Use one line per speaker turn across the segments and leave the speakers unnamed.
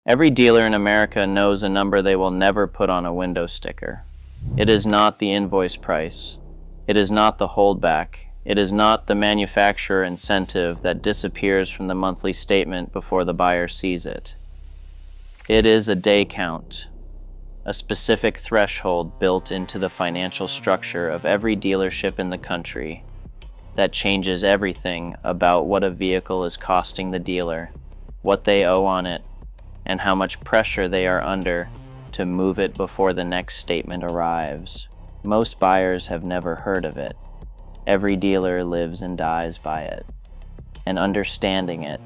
Every dealer in America knows a number they will never put on a window sticker. It is not the invoice price. It is not the holdback. It is not the manufacturer incentive that disappears from the monthly statement before the buyer sees it. It is a day count, a specific threshold built into the financial structure of every dealership in the country that changes everything about what a vehicle is costing the dealer, what they owe on it, and how much pressure they are under to move it before the next statement arrives. Most buyers have never heard of it. Every dealer lives and dies by it. And understanding it,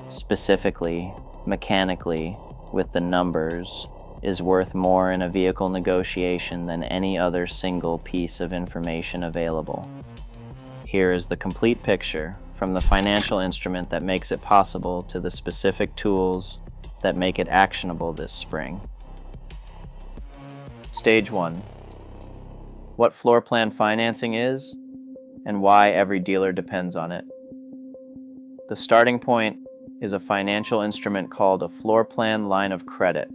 specifically, mechanically, with the numbers, is worth more in a vehicle negotiation than any other single piece of information available. Here is the complete picture, from the financial instrument that makes it possible to the specific tools that make it actionable this spring. Stage 1. What floor plan financing is, and why every dealer depends on it. The starting point is a financial instrument called a floor plan line of credit.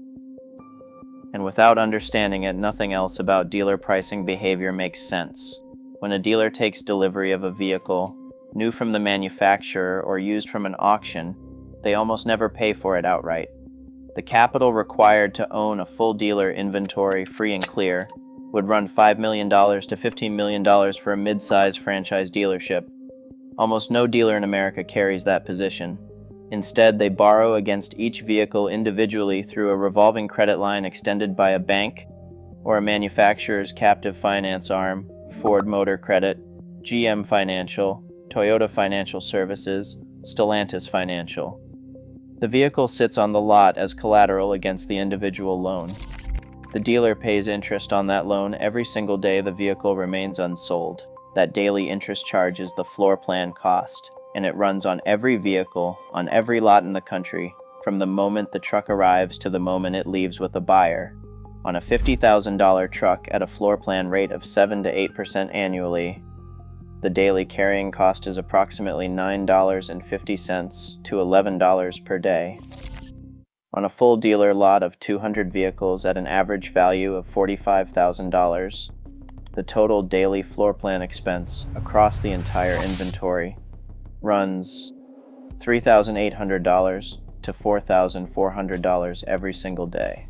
And without understanding it, nothing else about dealer pricing behavior makes sense. When a dealer takes delivery of a vehicle, new from the manufacturer or used from an auction, they almost never pay for it outright. The capital required to own a full dealer inventory free and clear would run $5 million to $15 million for a mid-size franchise dealership. Almost no dealer in America carries that position. Instead, they borrow against each vehicle individually through a revolving credit line extended by a bank or a manufacturer's captive finance arm, Ford Motor Credit, GM Financial, Toyota Financial Services, Stellantis Financial. The vehicle sits on the lot as collateral against the individual loan. The dealer pays interest on that loan every single day the vehicle remains unsold. That daily interest charge is the floor plan cost, and it runs on every vehicle, on every lot in the country, from the moment the truck arrives to the moment it leaves with a buyer. On a $50,000 truck at a floor plan rate of 7 to 8% annually, the daily carrying cost is approximately $9.50 to $11 per day. On a full dealer lot of 200 vehicles at an average value of $45,000, the total daily floor plan expense across the entire inventory runs $3,800 to $4,400 every single day.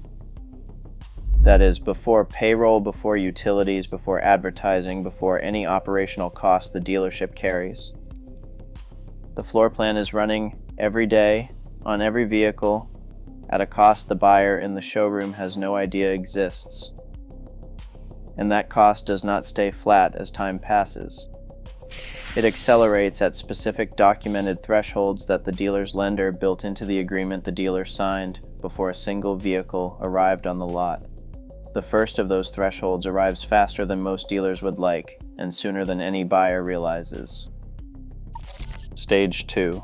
That is before payroll, before utilities, before advertising, before any operational cost the dealership carries. The floor plan is running every day on every vehicle at a cost the buyer in the showroom has no idea exists. And that cost does not stay flat as time passes. It accelerates at specific documented thresholds that the dealer's lender built into the agreement the dealer signed before a single vehicle arrived on the lot. The first of those thresholds arrives faster than most dealers would like, and sooner than any buyer realizes. Stage 2.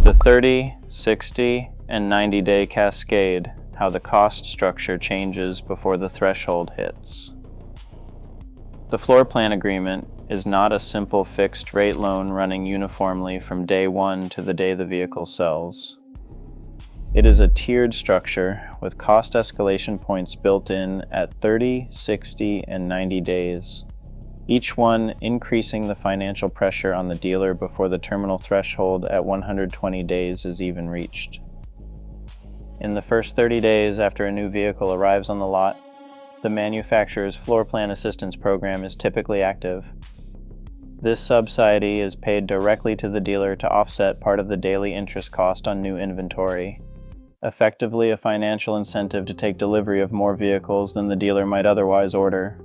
The 30, 60, and 90-day cascade, how the cost structure changes before the threshold hits. The floor plan agreement is not a simple fixed rate loan running uniformly from day one to the day the vehicle sells. It is a tiered structure with cost escalation points built in at 30, 60, and 90 days, each one increasing the financial pressure on the dealer before the terminal threshold at 120 days is even reached. In the first 30 days after a new vehicle arrives on the lot, the manufacturer's floor plan assistance program is typically active. This subsidy is paid directly to the dealer to offset part of the daily interest cost on new inventory, effectively a financial incentive to take delivery of more vehicles than the dealer might otherwise order.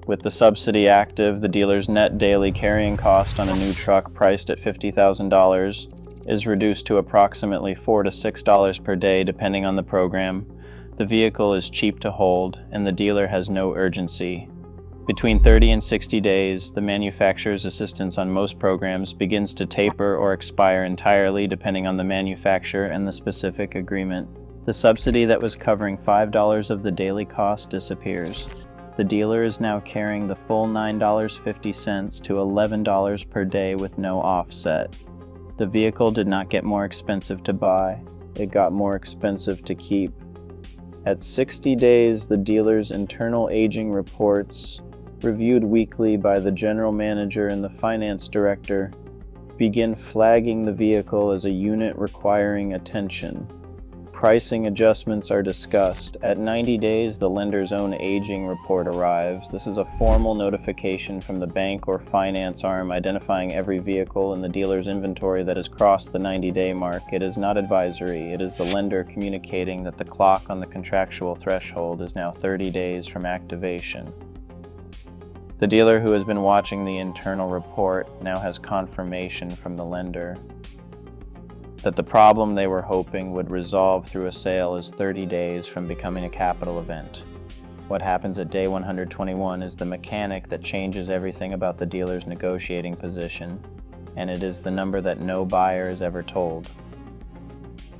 With the subsidy active, the dealer's net daily carrying cost on a new truck priced at $50,000 is reduced to approximately $4 to $6 per day depending on the program. The vehicle is cheap to hold, and the dealer has no urgency. Between 30 and 60 days, the manufacturer's assistance on most programs begins to taper or expire entirely depending on the manufacturer and the specific agreement. The subsidy that was covering $5 of the daily cost disappears. The dealer is now carrying the full $9.50 to $11 per day with no offset. The vehicle did not get more expensive to buy. it got more expensive to keep. At 60 days, the dealer's internal aging reports, reviewed weekly by the general manager and the finance director, begin flagging the vehicle as a unit requiring attention. Pricing adjustments are discussed. At 90 days, the lender's own aging report arrives. This is a formal notification from the bank or finance arm identifying every vehicle in the dealer's inventory that has crossed the 90-day mark. It is not advisory. It is the lender communicating that the clock on the contractual threshold is now 30 days from activation. The dealer who has been watching the internal report now has confirmation from the lender that the problem they were hoping would resolve through a sale is 30 days from becoming a capital event. What happens at day 121 is the mechanic that changes everything about the dealer's negotiating position, and it is the number that no buyer is ever told.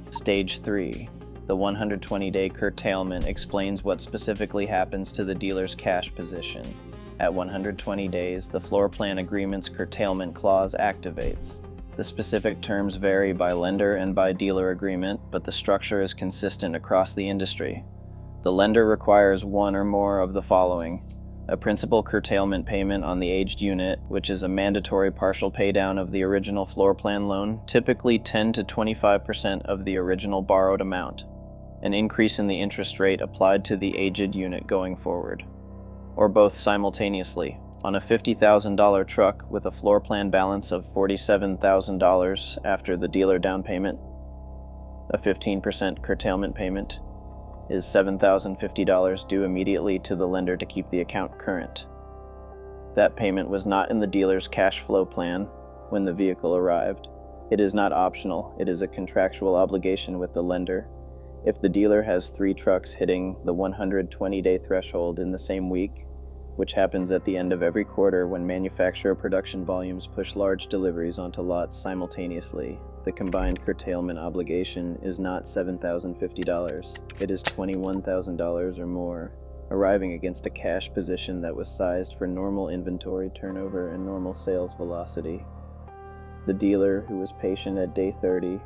Stage 3. The 120-day curtailment explains what specifically happens to the dealer's cash position. At 120 days, the floor plan agreement's curtailment clause activates. The specific terms vary by lender and by dealer agreement, but the structure is consistent across the industry. The lender requires one or more of the following: a principal curtailment payment on the aged unit, which is a mandatory partial paydown of the original floor plan loan, typically 10 to 25% of the original borrowed amount, an increase in the interest rate applied to the aged unit going forward, or both simultaneously. On a $50,000 truck with a floor plan balance of $47,000 after the dealer down payment, a 15% curtailment payment is $7,050 due immediately to the lender to keep the account current. That payment was not in the dealer's cash flow plan when the vehicle arrived. It is not optional. It is a contractual obligation with the lender. If the dealer has 3 trucks hitting the 120-day threshold in the same week, which happens at the end of every quarter when manufacturer production volumes push large deliveries onto lots simultaneously, the combined curtailment obligation is not $7,050. It is $21,000 or more, arriving against a cash position that was sized for normal inventory turnover and normal sales velocity. The dealer, who was patient at day 30,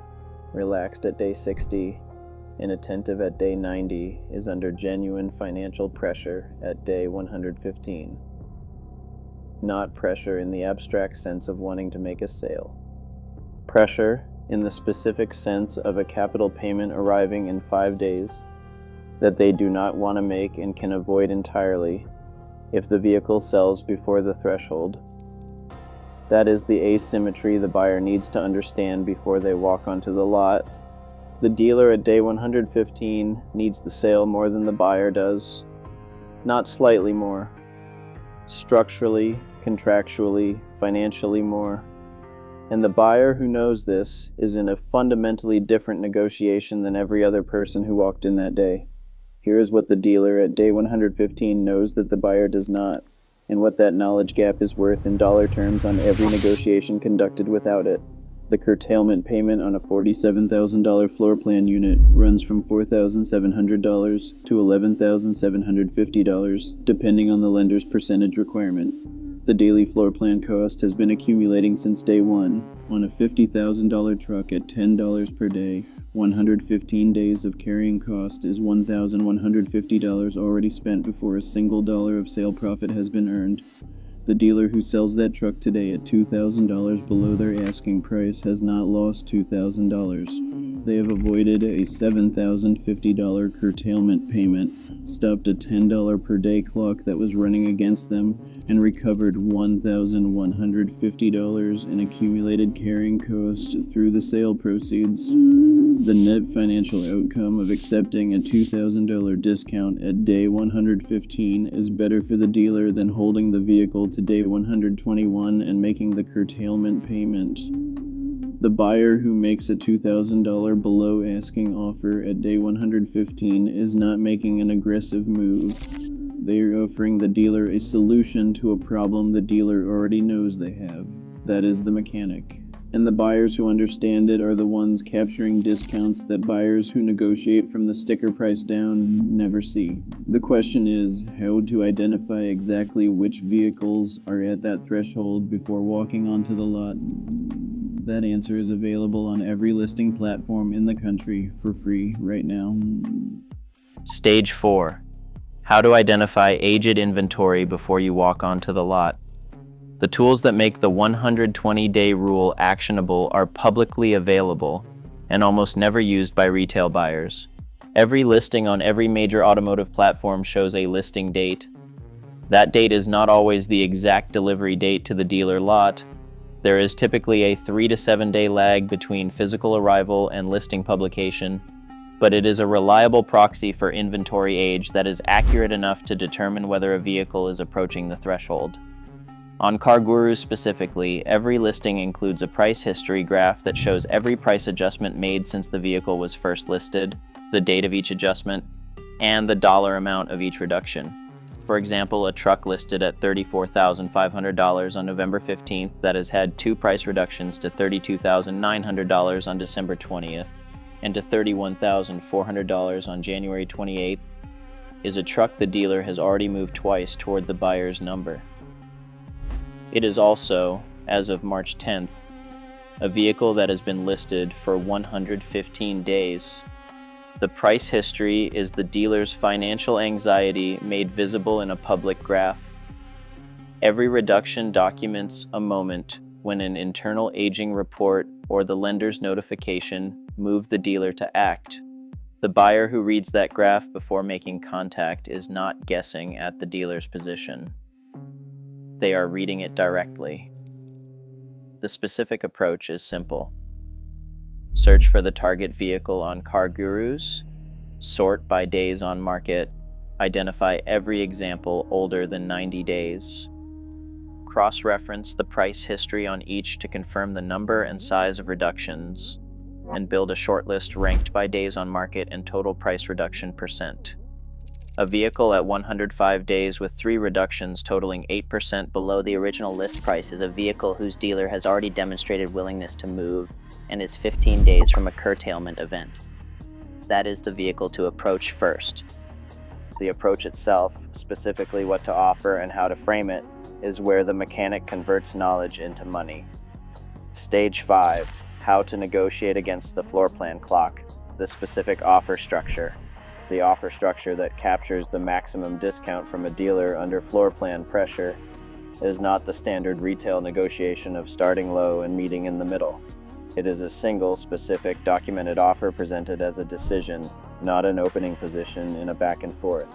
relaxed at day 60, and attentive at day 90, is under genuine financial pressure at day 115. Not pressure in the abstract sense of wanting to make a sale. Pressure in the specific sense of a capital payment arriving in 5 days that they do not want to make and can avoid entirely if the vehicle sells before the threshold. That is the asymmetry the buyer needs to understand before they walk onto the lot. The dealer at day 115 needs the sale more than the buyer does, not slightly more. Structurally, contractually, financially more. And the buyer who knows this is in a fundamentally different negotiation than every other person who walked in that day. Here is what the dealer at day 115 knows that the buyer does not, and what that knowledge gap is worth in dollar terms on every negotiation conducted without it. The curtailment payment on a $47,000 floor plan unit runs from $4,700 to $11,750, depending on the lender's percentage requirement. The daily floor plan cost has been accumulating since day one. On a $50,000 truck at $10 per day, 115 days of carrying cost is $1,150 already spent before a single dollar of sale profit has been earned. The dealer who sells that truck today at $2,000 below their asking price has not lost $2,000. They have avoided a $7,050 curtailment payment, stopped a $10 per day clock that was running against them, and recovered $1,150 in accumulated carrying cost through the sale proceeds. The net financial outcome of accepting a $2,000 discount at day 115 is better for the dealer than holding the vehicle to day 121 and making the curtailment payment. The buyer who makes a $2,000 below asking offer at day 115 is not making an aggressive move. They are offering the dealer a solution to a problem the dealer already knows they have. That is the mechanic. And the buyers who understand it are the ones capturing discounts that buyers who negotiate from the sticker price down never see. The question is how to identify exactly which vehicles are at that threshold before walking onto the lot.
That answer is available on every listing platform in the country for free right now.
Stage 4. How to identify aged inventory before you walk onto the lot. The tools that make the 120-day rule actionable are publicly available and almost never used by retail buyers. Every listing on every major automotive platform shows a listing date. That date is not always the exact delivery date to the dealer lot. There is typically a 3 to 7 day lag between physical arrival and listing publication, but it is a reliable proxy for inventory age that is accurate enough to determine whether a vehicle is approaching the threshold. On CarGurus specifically, every listing includes a price history graph that shows every price adjustment made since the vehicle was first listed, the date of each adjustment, and the dollar amount of each reduction. For example, a truck listed at $34,500 on November 15th that has had 2 price reductions to $32,900 on December 20th and to $31,400 on January 28th is a truck the dealer has already moved twice toward the buyer's number. It is also, as of March 10th, a vehicle that has been listed for 115 days. The price history is the dealer's financial anxiety made visible in a public graph. Every reduction documents a moment when an internal aging report or the lender's notification move the dealer to act. The buyer who reads that graph before making contact is not guessing at the dealer's position. They are reading it directly. The specific approach is simple. Search for the target vehicle on CarGurus, sort by days on market, identify every example older than 90 days. Cross-reference the price history on each to confirm the number and size of reductions, and build a shortlist ranked by days on market and total price reduction percent. A vehicle at 105 days with 3 reductions totaling 8% below the original list price is a vehicle whose dealer has already demonstrated willingness to move and is 15 days from a curtailment event. That is the vehicle to approach first. The approach itself, specifically what to offer and how to frame it, is where the mechanic converts knowledge into money. Stage 5. How to negotiate against the floor plan clock, the specific offer structure. The offer structure that captures the maximum discount from a dealer under floor plan pressure is not the standard retail negotiation of starting low and meeting in the middle. It is a single, specific, documented offer presented as a decision, not an opening position in a back and forth.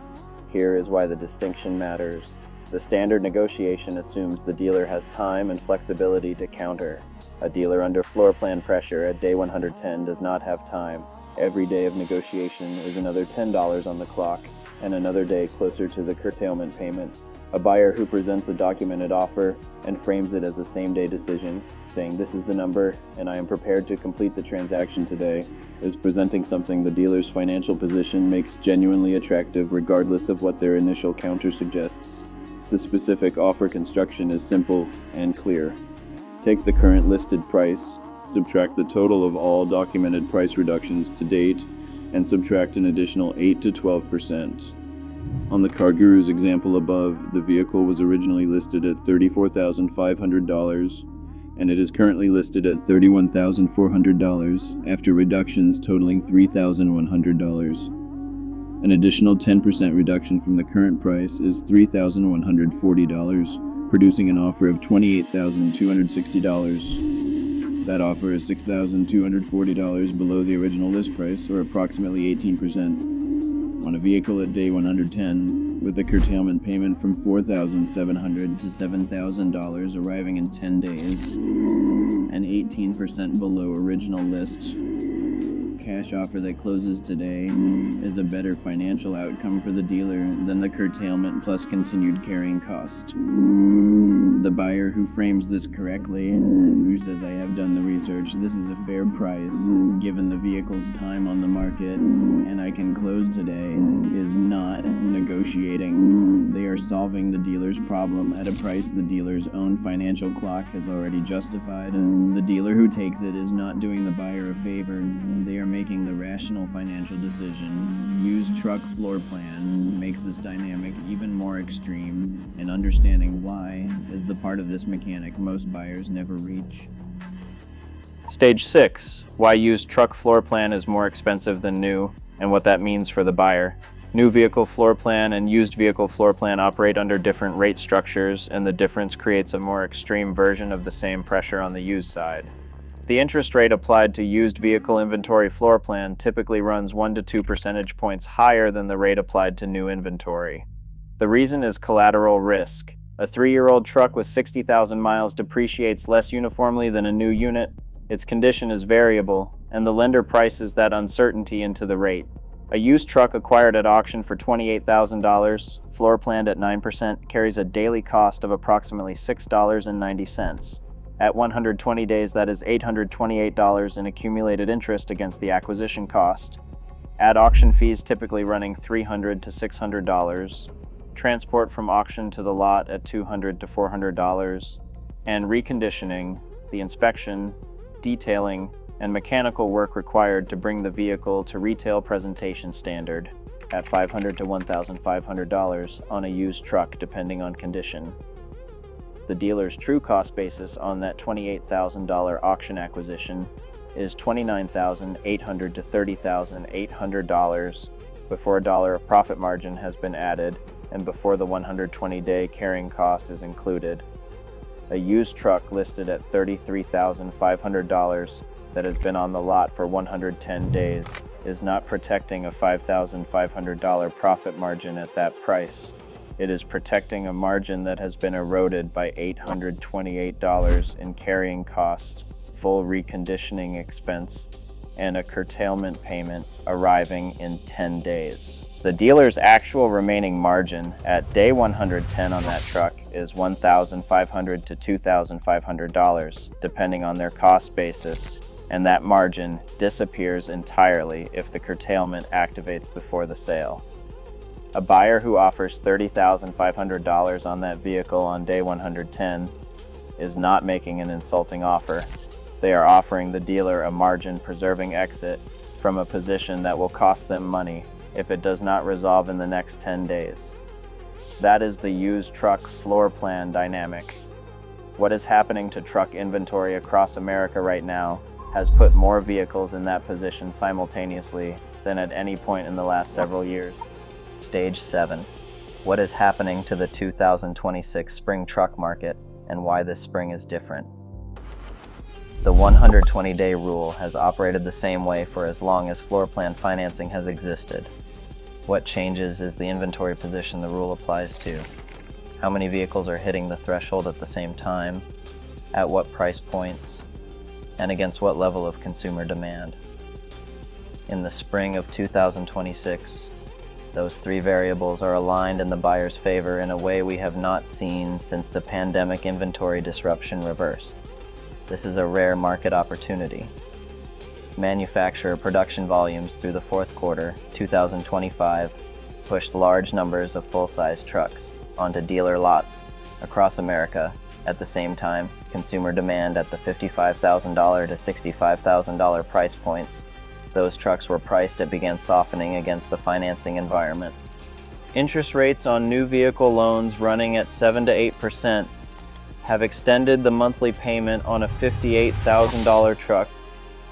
Here is why the distinction matters. The standard negotiation assumes the dealer has time and flexibility to counter. A dealer under floor plan pressure at day 110 does not have time. Every day of negotiation is another $10 on the clock, and another day closer to the curtailment payment. A buyer who presents a documented offer and frames it as a same-day decision, saying this is the number and I am prepared to complete the transaction today, is presenting something the dealer's financial position makes genuinely attractive regardless of what their initial counter suggests. The specific offer construction is simple and clear. Take the current listed price, subtract the total of all documented price reductions to date, and subtract an additional 8 to 12%. On the CarGurus example above, the vehicle was originally listed at $34,500, and it is currently listed at $31,400 after reductions totaling $3,100. An additional 10% reduction from the current price is $3,140, producing an offer of $28,260. That offer is $6,240 below the original list price, or approximately 18%. On a vehicle at day 110, with a curtailment payment from $4,700 to $7,000 arriving in 10 days, and 18% below original list. Cash offer that closes today is a better financial outcome for the dealer than the curtailment plus continued carrying cost. The buyer who frames this correctly, who says I have done the research, this is a fair price given the vehicle's time on the market and I can close today, is not negotiating. They are solving the dealer's problem at a price the dealer's own financial clock has already justified. The dealer who takes it is not doing the buyer a favor. They are making the rational financial decision. Used truck floor plan makes this dynamic even more extreme, and understanding why is the part of this mechanic most buyers never reach. Stage 6. Why used truck floor plan is more expensive than new, and what that means for the buyer. New vehicle floor plan and used vehicle floor plan operate under different rate structures, and the difference creates a more extreme version of the same pressure on the used side. The interest rate applied to used vehicle inventory floor plan typically runs 1 to 2 percentage points higher than the rate applied to new inventory. The reason is collateral risk. A 3-year-old truck with 60,000 miles depreciates less uniformly than a new unit. Its condition is variable, and the lender prices that uncertainty into the rate. A used truck acquired at auction for $28,000, floor planned at 9%, carries a daily cost of approximately $6.90. At 120 days, that is $828 in accumulated interest against the acquisition cost. Add auction fees typically running $300 to $600, transport from auction to the lot at $200 to $400, and reconditioning, the inspection, detailing, and mechanical work required to bring the vehicle to retail presentation standard at $500 to $1,500 on a used truck depending on condition. The dealer's true cost basis on that $28,000 auction acquisition is $29,800 to $30,800 before $1 of profit margin has been added and before the 120-day carrying cost is included. A used truck listed at $33,500 that has been on the lot for 110 days is not protecting a $5,500 profit margin at that price. It is protecting a margin that has been eroded by $828 in carrying cost, full reconditioning expense, and a curtailment payment arriving in 10 days. The dealer's actual remaining margin at day 110 on that truck is $1,500 to $2,500, depending on their cost basis, and that margin disappears entirely if the curtailment activates before the sale. A buyer who offers $30,500 on that vehicle on day 110 is not making an insulting offer. They are offering the dealer a margin-preserving exit from a position that will cost them money if it does not resolve in the next 10 days. That is the used truck floor plan dynamic. What is happening to truck inventory across America right now has put more vehicles in that position simultaneously than at any point in the last several years. Stage 7. What is happening to the 2026 spring truck market and why this spring is different? The 120-day rule has operated the same way for as long as floor plan financing has existed. What changes is the inventory position the rule applies to. How many vehicles are hitting the threshold at the same time, at what price points, and against what level of consumer demand. In the spring of 2026, those three variables are aligned in the buyer's favor in a way we have not seen since the pandemic inventory disruption reversed. This is a rare market opportunity. Manufacturer production volumes through the fourth quarter 2025 pushed large numbers of full-size trucks onto dealer lots across America. At the same time, consumer demand at the $55,000 to $65,000 price points, those trucks were priced, it began softening against the financing environment. Interest rates on new vehicle loans running at 7 to 8% have extended the monthly payment on a $58,000 truck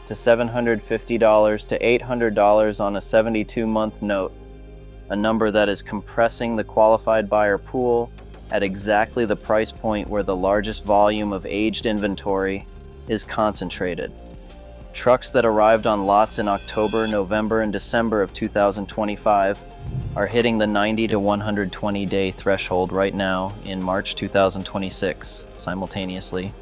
to $750 to $800 on a 72-month note, a number that is compressing the qualified buyer pool at exactly the price point where the largest volume of aged inventory is concentrated. Trucks that arrived on lots in October, November, and December of 2025 are hitting the 90 to 120 day threshold right now in March 2026 simultaneously.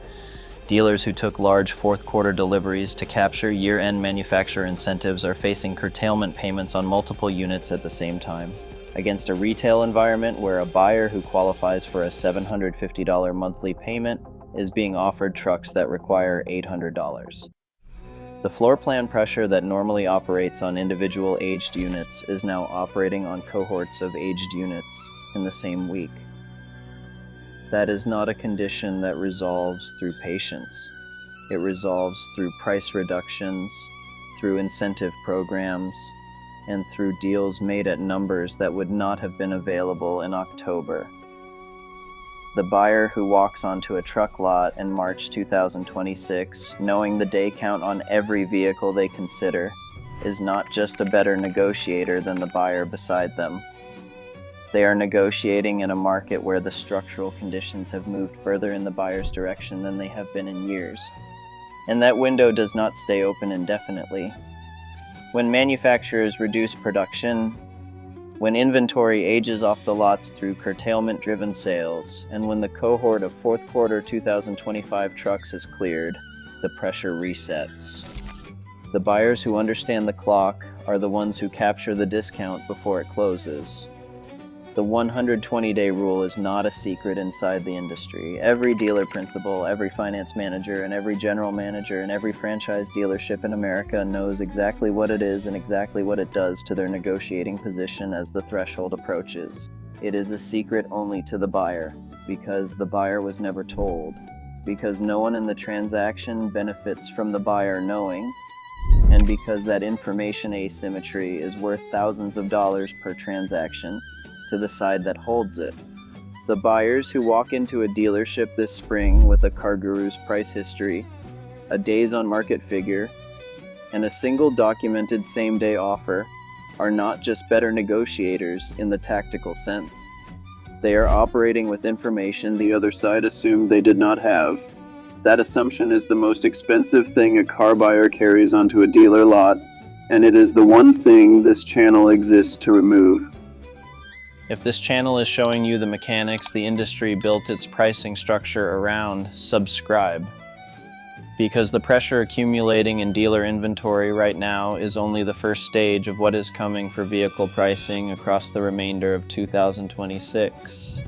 Dealers who took large fourth quarter deliveries to capture year-end manufacturer incentives are facing curtailment payments on multiple units at the same time, against a retail environment where a buyer who qualifies for a $750 monthly payment is being offered trucks that require $800. The floor plan pressure that normally operates on individual aged units is now operating on cohorts of aged units in the same week. That is not a condition that resolves through patience. It resolves through price reductions, through incentive programs, and through deals made at numbers that would not have been available in October. The buyer who walks onto a truck lot in March 2026, knowing the day count on every vehicle they consider, is not just a better negotiator than the buyer beside them. They are negotiating in a market where the structural conditions have moved further in the buyer's direction than they have been in years. And that window does not stay open indefinitely. When manufacturers reduce production, when inventory ages off the lots through curtailment-driven sales, and when the cohort of fourth quarter 2025 trucks is cleared, the pressure resets. The buyers who understand the clock are the ones who capture the discount before it closes. The 120-day rule is not a secret inside the industry. Every dealer principal, every finance manager, and every general manager and every franchise dealership in America knows exactly what it is and exactly what it does to their negotiating position as the threshold approaches. It is a secret only to the buyer, because the buyer was never told, because no one in the transaction benefits from the buyer knowing, and because that information asymmetry is worth thousands of dollars per transaction to the side that holds it. The buyers who walk into a dealership this spring with a CarGurus price history, a days on market figure, and a single documented same-day offer are not just better negotiators in the tactical sense. They are operating with information the other side assumed they did not have. That assumption is the most expensive thing a car buyer carries onto a dealer lot, and it is the one thing this channel exists to remove. If this channel is showing you the mechanics the industry built its pricing structure around, subscribe. Because the pressure accumulating in dealer inventory right now is only the first stage of what is coming for vehicle pricing across the remainder of 2026.